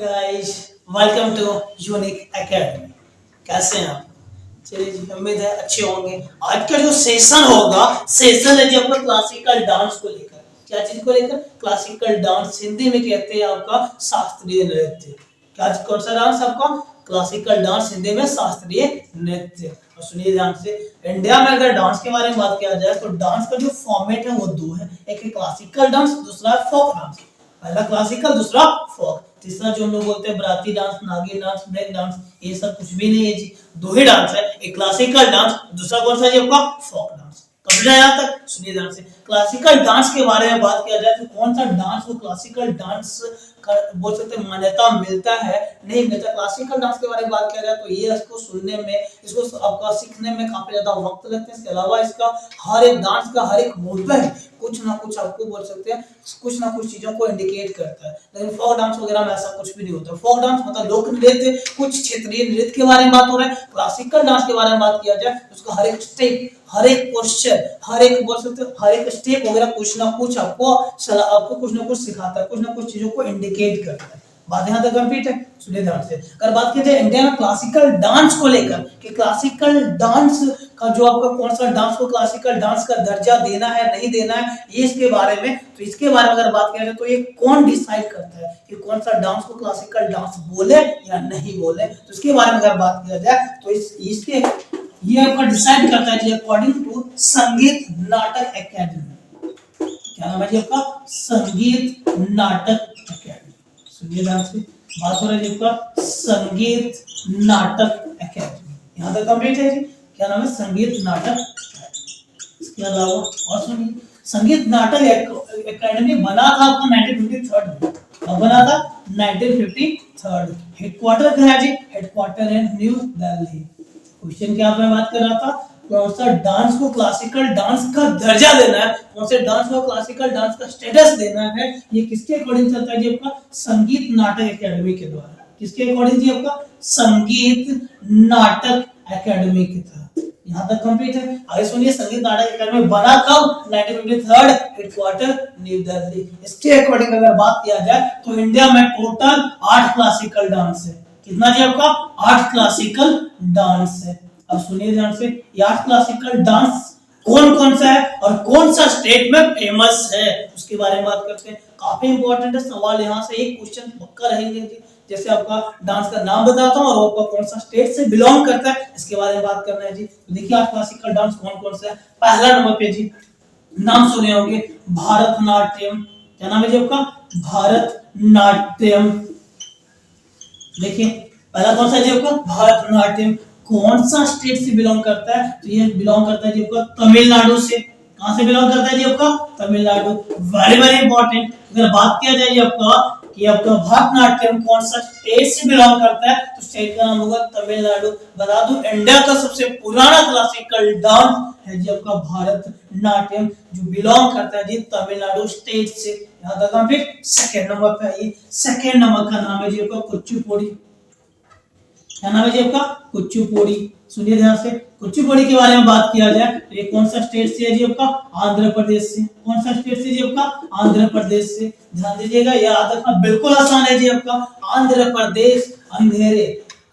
Guys, welcome to Unique Academy. कैसे हैं आप? चलिए जी, उम्मीद है अच्छे होंगे। आज का जो सेशन होगा, सेशन है जी आपका क्लासिकल डांस को लेकर। क्या चीज को लेकर? क्लासिकल डांस, हिंदी में कहते हैं आपका शास्त्रीय नृत्य। क्या कौन सा डांस आपका? क्लासिकल डांस, हिंदी में शास्त्रीय नृत्य। और सुनिए ध्यान से, इंडिया में अगर डांस के बारे में बात किया जाए तो डांस का जो फॉर्मेट है वो दो है, एक है क्लासिकल डांस, दूसरा है फोक डांस। पहला क्लासिकल, दूसरा फोक। तीसरा जो हम लोग बोलते हैं बराती डांस, नागिन डांस, ब्रेक डांस, ये सब कुछ भी नहीं है जी। दो ही डांस है, एक क्लासिकल डांस, दूसरा कौन सा जी आपका? Folk dance. समझा यहाँ तक? सुनिए ध्यान से, क्लासिकल डांस के बारे में बात किया जाए तो कौन सा डांस को क्लासिकल डांस का बोल सकते हैं मान्यता मिलता है, नहीं मिलता। क्लासिकल डांस के बारे में बात किया जाए तो ये इसको सुनने में, इसको आपका सीखने में काफी ज्यादा वक्त लगता है। इसके अलावा इसका हर एक डांस का हर एक मूवमेंट कुछ ना कुछ आपको बोल सकते हैं, कुछ ना कुछ चीजों को इंडिकेट करता है। लेकिन फोक डांस वगैरह में ऐसा कुछ भी नहीं होता। फोक डांस मतलब लोक नृत्य, कुछ क्षेत्रीय नृत्य के बारे में बात हो रहा है। क्लासिकल डांस के बारे में बात किया जाए तो उसका हर एक स्टेप, हर एक पोस्चर, हर एक बोल सकते हैं हर एक स्टेप वगैरह कुछ ना कुछ आपको कुछ ना कुछ सिखाता है, कुछ ना कुछ चीजों को इंडिकेट करता है। बात यहाँ तक कंप्लीट है? सुनिए ध्यान से। अगर बात की जाए इंडिया में क्लासिकल डांस को लेकर कि क्लासिकल डांस का जो आपका कौन सा डांस को क्लासिकल डांस का दर्जा देना है नहीं देना है, ये इसके बारे में, तो इसके बारे में अगर बात किया जाए तो ये कौन डिसाइड करता है कि कौन सा डांस को क्लासिकल डांस बोले या नहीं बोले, तो इसके बारे में अगर बात किया जाए तो इसके ये आपका डिसाइड करता है जी अकॉर्डिंग टू संगीत नाटक एकेडमी। क्या नाम है जी आपका? संगीत नाटक एकेडमी। सुनिए ध्यान से, बात हो रही है आपका संगीत नाटक एकेडमी। यहाँ तक कंप्लीट है जी। क्या नाम है? संगीत नाटक। इसके अलावा और सुनिए, संगीत नाटक एकेडमी बना था आपका 1953 में। कब बना था? 1953। हेडक्वार्टर कहाँ है जी? हेडक्वार्टर है न्यू दिल्ली। क्वेश्चन क्या मैं बात कर रहा था, कौन सा डांस को क्लासिकल डांस का दर्जा देना है, कौन से डांस को क्लासिकल डांस का स्टेटस देना है, ये किसके अकॉर्डिंग चलता है जी आपका? संगीत नाटक एकेडमी के द्वारा। किसके अकॉर्डिंग जी आपका? संगीत नाटक एकेडमी के तहत। यहाँ तक कंप्लीट है। आगे सुनिए, संगीत नाटक एकेडमी बना कब? 1953, हेडक्वार्टर न्यू दिल्ली। इसके अकॉर्डिंग अगर बात किया जाए तो इंडिया में टोटल 8 क्लासिकल डांस है। कितना जी आपका? 8 क्लासिकल डांस है। अब सुनिए ध्यान से, ये 8 क्लासिकल डांस कौन कौन सा है और कौन सा स्टेट में फेमस है, उसके बारे में बात करते हैं। काफी इंपॉर्टेंट है सवाल, यहाँ से एक क्वेश्चन पक्का रहेंगे जी। जैसे आपका डांस का नाम बताता हूँ और आपका कौन सा स्टेट से बिलोंग करता है, इसके बारे में बात करना है जी। तो देखिए 8 क्लासिकल डांस कौन कौन सा है। पहला नंबर पे जी, नाम सुने होंगे, भारतनाट्यम। क्या नाम है जी आपका? भारतनाट्यम। देखिए पहला कौन सा है जी आपका? भारतनाट्यम। कौन सा स्टेट से बिलोंग करता है? तो ये बिलोंग करता है जी आपका तमिलनाडु से। कहां से बिलोंग करता है जी आपका? तमिलनाडु। Very very important. अगर बात किया जाए जी आपका कि आपका भारतनाट्यम कौन सा स्टेट से बिलोंग करता है, तो स्टेट का नाम होगा तमिलनाडु। बता दूं, इंडिया का सबसे पुराना क्लासिकल डांस है जी आपका भारतनाट्यम, जो बिलोंग करता है जी तमिलनाडु स्टेट से। यहाँ तक कंप्लीट। सेकंड नंबर पे आइए। सेकंड नंबर का नाम है जी आपका कुचिपुड़ी। क्या नाम है जी आपका? कुचिपुड़ी। सुनिए ध्यान से, कुचिपुड़ी के बारे में बात किया जाए तो ये कौन सा स्टेट से है जी आपका? आंध्र प्रदेश से। कौन सा स्टेट से जी आपका? आंध्र प्रदेश से। ध्यान दीजिएगा, याद रखना बिल्कुल आसान है जी आपका। आंध्र प्रदेश, अंधेरे।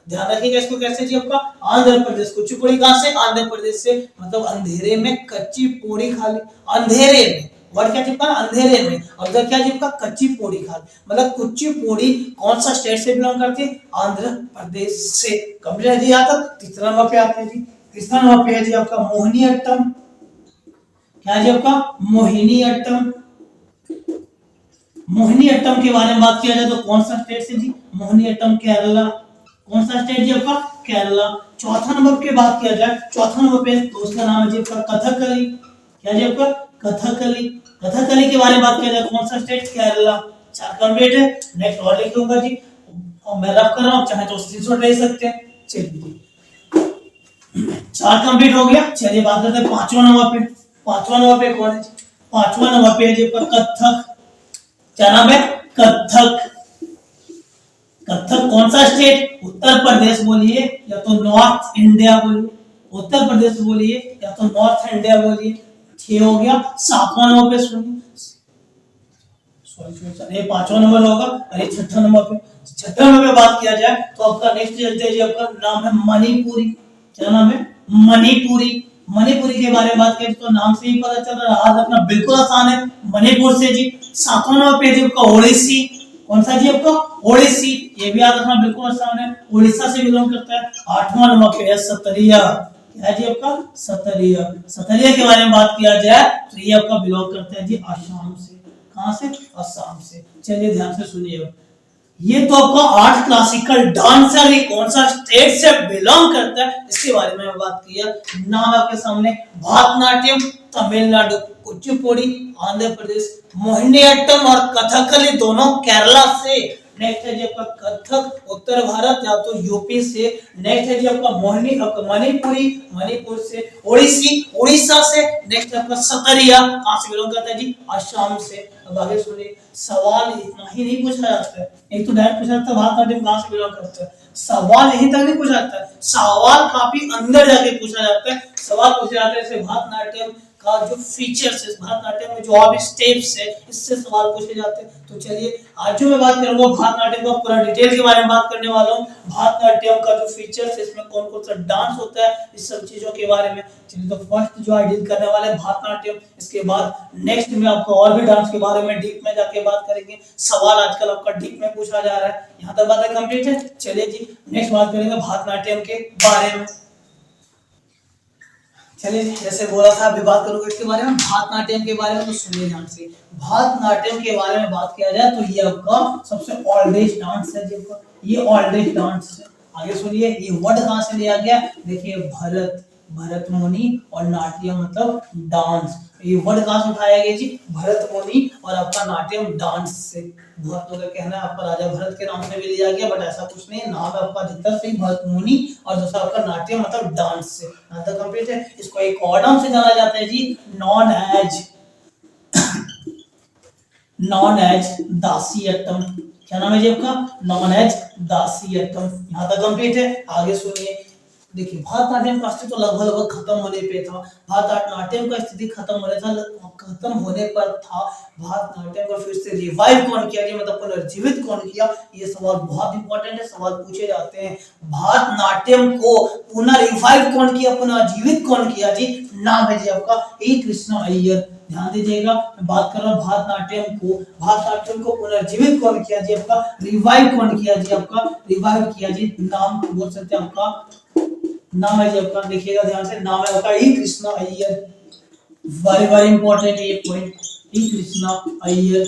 ध्यान रखिएगा इसको कैसे जी आपका? आंध्र प्रदेश। कुचिपुड़ी कहां से? आंध्र प्रदेश से। मतलब अंधेरे में कच्ची पूड़ी खा ली। अंधेरे में वर्ड क्या चिपका? अंधेरे में। और उधर क्या चिपका? कच्ची पूड़ी खा ली। मतलब कुचिपुड़ी कौन सा स्टेट से बिलोंग करती है? आंध्र प्रदेश से। कंप्लीट है जी यहाँ तक। तीसरा नंबर पे आते हैं जी। तीसरा नंबर पे है जी आपका मोहिनीअट्टम। क्या है जी आपका? मोहिनीअट्टम। मोहिनीअट्टम के बारे में बात किया जाए तो कौन सा स्टेट से जी? मोहिनीअट्टम केरला। कौन सा स्टेट जी आपका? केरला। चौथा नंबर पे बात किया जाए, चौथा नंबर पे तो उसका नाम है जी आपका कथकली। क्या जी आपका? कथकली। कथकली के बारे में बात किया जाए कौन सा स्टेट? केरला। 4 कंप्लीट है। नेक्स्ट और लिखूंगा जी, और मैं रफ कर रहा हूं, चाहे तो स्क्रीनशॉट ले सकते हैं। चलिए 4 कंप्लीट हो गया। चलिए बात करते हैं 5वां नंबर पे। 5वां नंबर पे कौन है? 5वां नंबर पे है जी आपका कथक। क्या नाम है? कथक। कथक कौन सा स्टेट? उत्तर प्रदेश बोलिए या तो नॉर्थ इंडिया बोलिए। उत्तर प्रदेश बोलिए या तो नॉर्थ इंडिया बोलिए। 6 हो गया। 7वां नंबर पे सुनिए, सॉरी ये 5वां नंबर होगा और ये 6ठा नंबर पे। 6ठा नंबर पे बात किया जाए तो आपका नेक्स्ट चलते हैं जी, आपका नाम है मणिपुरी। क्या नाम है? मणिपुरी। मणिपुरी के बारे में बात करें तो नाम से ही पता चल रहा है, आज अपना बिल्कुल आसान है, मणिपुर से जी। 7वां नंबर पे जी आपका ओडिसी। कौन सा जी आपका? ओडिसी। ये भी याद रखना बिल्कुल आसान है, उड़ीसा से बिलोंग करता है। 8वां नंबर पे है सतरिया। क्या है जी आपका? सतरिया। सतरिया के बारे में बात किया जाए तो ये आपका बिलोंग करता है जी आसाम से। कहां से? असम से। चलिए ध्यान से सुनिए, ये तो आपका 8 क्लासिकल डांसर ही कौन सा स्टेट से बिलोंग करता है इसके बारे में बात किया। नाम आपके सामने, भरतनाट्यम तमिलनाडु, कुचिपुड़ी आंध्र प्रदेश, मोहिनीअट्टम और कथकली दोनों केरला से। नेक्स्ट है जी आपका कथक उत्तर भारत या तो यूपी से। नेक्स्ट है जी आपका मणिपुरी मणिपुर से। ओडिसी उड़ीसा से। नेक्स्ट आपका सतरिया कहां से बिलोंग करता है जी? असम से। अब आगे सुनिए, सवाल इतना ही नहीं पूछा जाता है, एक तो डायरेक्ट पूछा जाता है भारतनाट्यम कहां से बिलोंग करता है, सवाल यहीं तक नहीं पूछा जाता है, सवाल काफी अंदर जाके पूछा जाता है। सवाल पूछे जाते हैं जैसे भारतनाट्यम का जो फीचर्स है, भारतनाट्यम में जो और भी स्टेप्स है, इससे सवाल पूछे जाते हैं। तो चलिए आज जो मैं बात करूंगा भारतनाट्यम का पूरा डिटेल के बारे में बात करने वाला हूं। भारतनाट्यम का जो फीचर्स है, इसमें कौन कौन सा डांस होता है, इस सब चीजों के बारे में। चलिए तो फर्स्ट जो है डील करने वाले भारतनाट्यम, इसके बाद नेक्स्ट में आपको और भी डांस के बारे में डीप में जाके बात करेंगे। सवाल आजकल आपका डीप में पूछा जा रहा है, यहाँ तक बात कंप्लीट है। चलिए जी नेक्स्ट बात करेंगे भारतनाट्यम के बारे में। चलिए जैसे बोला था अभी बात करूंगा इसके बारे में, भारतनाट्यम के बारे में, तो सुनिए ध्यान से। भारतनाट्यम के बारे में बात किया जाए तो ये आपका सबसे ओल्डेस्ट डांस है जिसका, ये ओल्डेस्ट डांस है। आगे सुनिए, ये वर्ड कहां से लिया गया? देखिए भरत, भरत मुनि और नाट्यम मतलब डांस, ये वर्ड कहां से उठाया गया जी? भरत मुनि और आपका नाट्यम डांस से। बहुत लोगों का कहना है आपका राजा भरत के नाम से भी लिया गया, बट ऐसा कुछ नहीं है, नाम है आपका अधिकतर से भरत मुनि और दूसरा आपका नाट्यम मतलब डांस से। यहाँ तक कंप्लीट है। इसको एक और नाम से जाना जाता है जी, नॉन एज दासियट्टम। क्या नाम है जी आपका? नॉन एज दासियट्टम। यहाँ तक कंप्लीट है। आगे सुनिए, देखिए भारतनाट्यम का अस्तित्व तो लगभग खत्म होने पे था, भारतनाट्यम का स्थिति खत्म होने पर था। भारतनाट्यम को फिर से रिवाइव कौन किया जी, मतलब पुनर्जीवित कौन किया? ये सवाल बहुत इंपॉर्टेंट है, सवाल पूछे जाते हैं। भारतनाट्यम को पुनः रिवाइव कौन किया, पुनर्जीवित कौन किया जी? नाम है जी आपका ए कृष्णा अय्यर। ध्यान दीजिएगा, मैं बात कर रहा हूं भारतनाट्यम को पुनर्जीवित कौन किया जी आपका? रिवाइव कौन किया जी आपका? रिवाइव किया जी, नाम बोल सकते हैं आपका, नाम है जी आपका, देखिएगा ध्यान से, नाम है आपका E Krishna Iyer. Very very important ये point, E Krishna Iyer,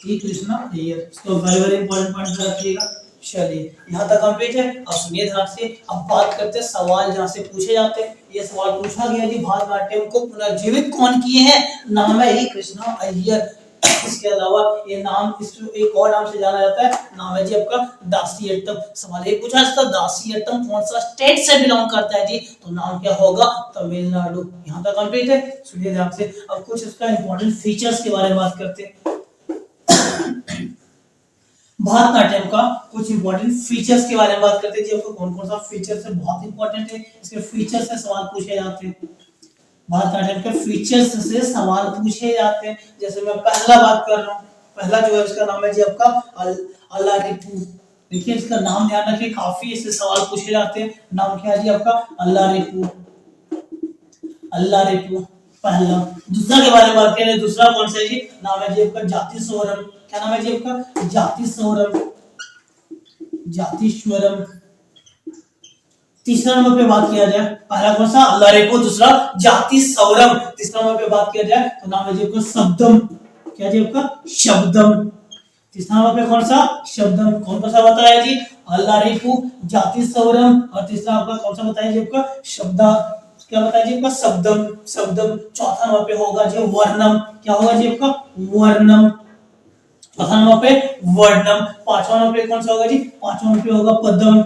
E Krishna Iyer, इसको वेरी वेरी इंपॉर्टेंट पॉइंट रखिएगा। चलिए यहाँ तक कंप्लीट है। अब सुनिए ध्यान से, अब बात करते हैं सवाल जहाँ से पूछे जाते हैं। ये सवाल पूछा गया जी, भारतनाट्यम को पुनर्जीवित कौन किए हैं? नाम है ई कृष्णा अय्यर। इसके अलावा ये नाम, इसको एक और नाम से जाना जाता है, नाम है जी आपका दासियट्टम। सवाल ये पूछा था, दासियट्टम कौन सा स्टेट से बिलोंग करता है जी? तो नाम क्या होगा? तमिलनाडु। यहाँ तक कंप्लीट है। सुनिए ध्यान से, अब कुछ इसका इंपॉर्टेंट फीचर्स के बारे में बात करते हैं। भारतनाट्यम का कुछ इंपॉर्टेंट फीचर्स के बारे में बात करते हैं जी। आपको कौन कौन सा फीचर्स है, बहुत इंपॉर्टेंट है, इसके फीचर्स से सवाल पूछे जाते हैं। भारतनाट्यम के फीचर्स से सवाल पूछे जाते हैं। जैसे मैं पहला बात कर रहा हूँ, पहला जो है इसका नाम है जी आपका अल्लारिपू। देखिए इसका नाम ध्यान रखिए, काफी इससे सवाल पूछे जाते हैं। नाम क्या है जी आपका? अल्लारिपू, अल्लारिपू पहला। दूसरा के बारे में बात करें, दूसरा कौन सा है जी? नाम है जी आपका जातिस्वरम। क्या नाम है जी आपका? जातिस्वरम, जातिस्वरम। तीसरा नंबर पे बात किया जाए, पहला कौन सा? अल्लारिपू, दूसरा जातिस्वरम। तीसरा नंबर पे बात किया जाए तो नाम है जी आपका शब्दम। क्या जी आपका? शब्दम। तीसरा नंबर पे कौन सा? शब्दम। कौन सा बताया जी? अल्लारिपू, जातिस्वरम, और तीसरा आपका कौन सा बताया जी आपका? शब्दा, क्या बताया जी आपका? शब्दम, शब्दम। चौथा नंबर पे होगा जी वर्णम। क्या होगा जी आपका? वर्णम। चौथा नंबर पे वर्णम। पांचवा नंबर पे कौन सा होगा जी? पांचवा नंबर पे होगा पदम।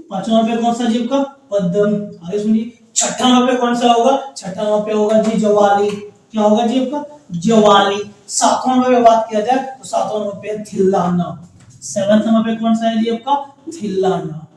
पांचवा नंबर पे कौन सा जी आपका? पदम। आगे सुनिए, छठा नंबर पे कौन सा होगा? छठा नंबर पे होगा जी ज्वाली। क्या होगा जी आपका? ज्वाली। सातवां नंबर पे बात किया जाए तो सातवां नंबर पे थिल्लाना। सेवंथ नंबर पे कौन सा है जी आपका? थिल्लाना।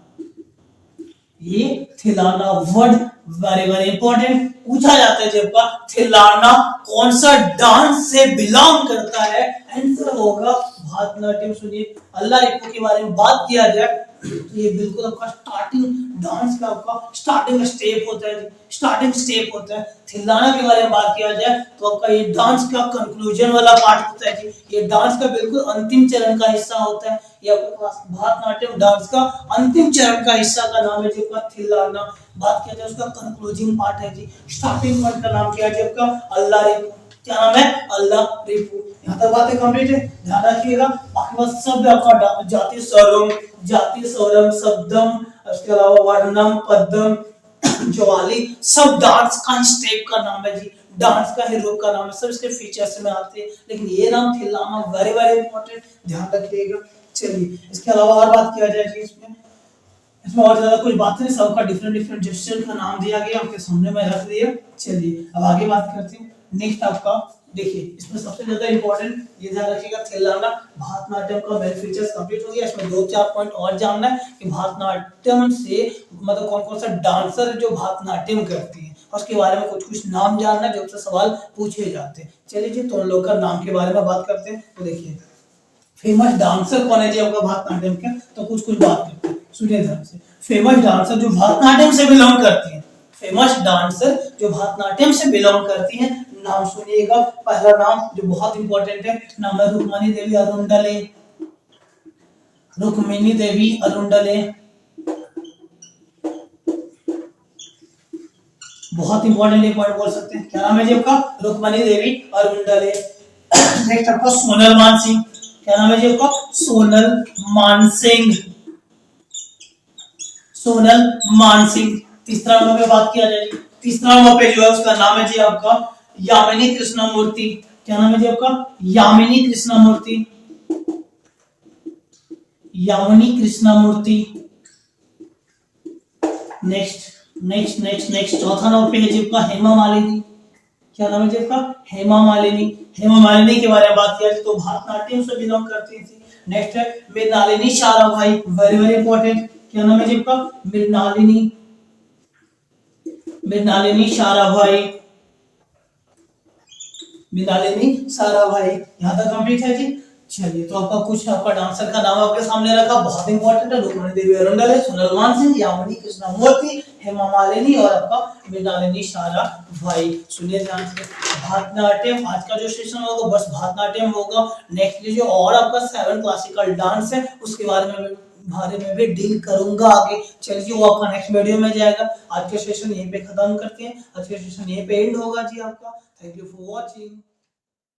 ये थिलाना वर्ड वेरी वेरी इंपॉर्टेंट पूछा जाता है जब का थिलाना कौन सा डांस से बिलोंग करता है, आंसर होगा भरतनाट्यम। सुनिए अल्लाह रिपू के बारे में बात किया जाए तो ये बिल्कुल आपका स्टार्टिंग डांस का आपका स्टार्टिंग स्टेप होता है, स्टार्टिंग स्टेप होता है। थिलाना के बारे में बात किया जाए तो आपका ये डांस का कंक्लूजन वाला पार्ट होता है जी, ये डांस का बिल्कुल अंतिम चरण का हिस्सा होता है। ये आपके पास भरतनाट्यम डांस का अंतिम चरण का हिस्सा का नाम है जी आपका थिलाना। बात किया जाए उसका कंक्लूजिंग पार्ट है जी, स्टार्टिंग पार्ट का नाम क्या है जी आपका अल्लाह रिपू। क्या नाम है? अल्लाह रिपू। यहाँ तक बातें कंप्लीट है, ध्यान रखिएगा। बाकी बस सब आपका जाति स्वरम, जाति स्वरम, शब्दम, उसके अलावा वर्णम, पदम, ज्वाली, सब डांस का स्टेप का नाम है जी, डांस का ही रूप का नाम है, सब इसके फीचर्स में आते हैं। लेकिन ये नाम थिलाना वेरी वेरी इंपॉर्टेंट, ध्यान रखिएगा। चलिए इसके अलावा और बात किया जाए जी इसमें और ज्यादा कुछ बात नहीं, सबका डिफरेंट डिफरेंट जेस्चर का नाम दिया गया, आपके सामने में रख दिया। चलिए अब आगे बात करते हैं। नेक्स्ट आपका देखिए इसमें सबसे ज्यादा इंपॉर्टेंट ये ध्यान रखिएगा, थिलाना भरतनाट्यम का मेन फीचर्स कंप्लीट हो गया। इसमें दो चार पॉइंट और जानना है कि भरतनाट्यम से मतलब कौन कौन सा डांसर जो भरतनाट्यम करती है, उसके बारे में कुछ कुछ नाम जानना है जो आपसे सवाल पूछे जाते हैं। चलिए जी तो उन लोग का नाम के बारे में बात करते हैं। तो देखिए फेमस डांसर कौन है जी आपका भरतनाट्यम के, तो कुछ कुछ बात करते हैं, सुनिए ध्यान से। फेमस डांसर जो भरतनाट्यम से बिलोंग करती है, फेमस डांसर जो भरतनाट्यम से बिलोंग करती है, नाम सुनिएगा। पहला नाम जो बहुत इंपॉर्टेंट है, नाम है रुक्मिणी देवी अरुंडले। रुक्मिणी देवी अरुंडले बहुत इंपॉर्टेंट एक पॉइंट बोल सकते हैं। क्या नाम है जी आपका? रुक्मिणी देवी अरुंडले। नेक्स्ट आपका सोनल मानसिंह। क्या नाम है जी आपका? सोनल मानसिंह, सोनल मानसिंह। तीसरा नंबर पे बात किया जाए, तीसरा नंबर पे जो है उसका नाम है जी आपका यामिनी कृष्णमूर्ति। क्या नाम है जी आपका? Yamini Krishnamurthy, Yamini Krishnamurthy. Next next next next चौथा नंबर पे है जी आपका हेमा मालिनी। क्या नाम है जी आपका? हेमा मालिनी। हेमा मालिनी के बारे में बात किया जाए तो भरतनाट्यम से बिलोंग करती थी। नेक्स्ट है Mrinalini Sarabhai, very very important. क्या नाम है जी आपका? मृणालिनी, मृणालिनी साराभाई, मृणालिनी साराभाई। यहाँ तक कंप्लीट है जी। चलिए तो आपका कुछ आपका डांसर का नाम आपके सामने रखा, बहुत इंपॉर्टेंट है। रुक्मिणी देवी अरुंडले, सोनल मानसिंह, यामिनी कृष्णमूर्ति, हेमा मालिनी और आपका मृणालिनी साराभाई। सुनिए ध्यान से। भरतनाट्यम आज का जो सेशन होगा बस भरतनाट्यम होगा। नेक्स्ट जो और आपका 7 क्लासिकल डांस है उसके बारे में भी डील करूंगा आगे। चलिए वो आपका नेक्स्ट वीडियो में जाएगा। आज का सेशन यहीं पे खत्म करते हैं, आज का सेशन यहीं पे एंड होगा जी आपका। Thank you for watching.